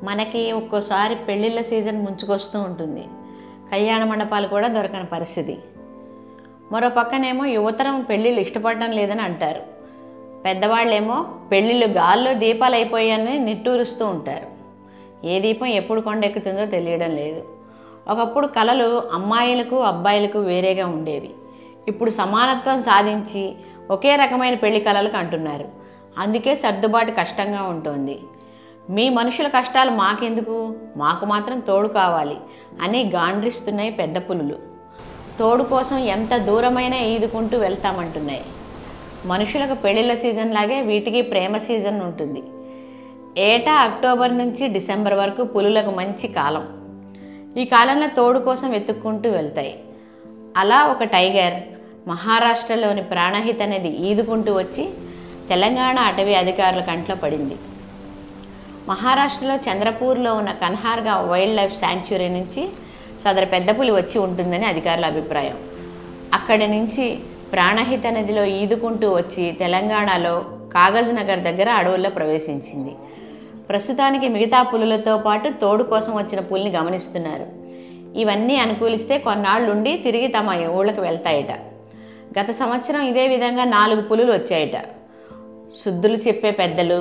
మనకి ఒక్కోసారి పెళ్ళిళ్ళ సీజన్ ముంచుకొస్తూ ఉంటుంది. కళ్యాణ మండపాలు కూడా దొరకని పరిస్థితి. మరో పక్కనేమో యువతరం పెళ్ళిళ్ళు ఇష్టపడడం లేదని అంటారు. పెద్దవాళ్ళేమో పెళ్ళిళ్ళు గాల్లో దీపాలు అయిపోయాయని నిట్టూరుస్తూ ఉంటారు. ఏ దీపం ఎప్పుడు కొండెక్కుతుందో తెలియడం లేదు. ఒకప్పుడు కళలు అమ్మాయిలకు అబ్బాయిలకు వేరేగా ఉండేవి. ఇప్పుడు సమానత్వం సాధించి ఒకే రకమైన పెళ్లి కళలకు అంటున్నారు. అందుకే సర్దుబాటు కష్టంగా ఉంటుంది. మీ మనుషుల కష్టాలు మాకెందుకు, మాకు మాత్రం తోడు కావాలి అని గాండ్రిస్తున్నాయి పెద్ద పులులు. తోడు కోసం ఎంత దూరమైనా ఈదుకుంటూ వెళ్తామంటున్నాయి. మనుషులకు పెళ్ళిళ్ళ సీజన్ లాగే వీటికి ప్రేమ సీజన్ ఉంటుంది. ఏటా అక్టోబర్ నుంచి డిసెంబర్ వరకు పులులకు మంచి కాలం. ఈ కాలంలో తోడు కోసం వెతుక్కుంటూ వెళ్తాయి. అలా ఒక టైగర్ మహారాష్ట్రలోని ప్రాణహిత అనేది ఈదుకుంటూ వచ్చి తెలంగాణ అటవీ అధికారుల కంట్లో పడింది. మహారాష్ట్రలో చంద్రపూర్లో ఉన్న కన్హార్గా వైల్డ్ లైఫ్ శాంక్చురీ నుంచి సదరు పెద్ద పులి వచ్చి ఉంటుందని అధికారుల అభిప్రాయం. అక్కడి నుంచి ప్రాణహిత నదిలో ఈదుకుంటూ వచ్చి తెలంగాణలో కాగజ్ నగర్ దగ్గర అడవుల్లో ప్రవేశించింది. ప్రస్తుతానికి మిగతా పులులతో పాటు తోడు కోసం వచ్చిన పులిని గమనిస్తున్నారు. ఇవన్నీ అనుకూలిస్తే కొన్నాళ్ళుండి తిరిగి తమ ఊళ్ళకి వెళ్తాయట. గత సంవత్సరం ఇదే విధంగా 4 పులులు వచ్చాయట. శుద్ధులు చెప్పే పెద్దలు,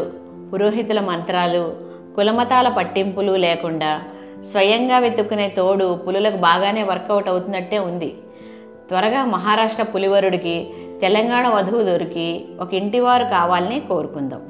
పురోహితుల మంత్రాలు, కులమతాల పట్టింపులు లేకుండా స్వయంగా వెతుక్కునే తోడు పులులకు బాగానే వర్కౌట్ అవుతున్నట్టే ఉంది. త్వరగా మహారాష్ట్ర పులివరుడికి తెలంగాణ వధువు దొరికి ఒక ఇంటివారు కావాలని కోరుకుందాం.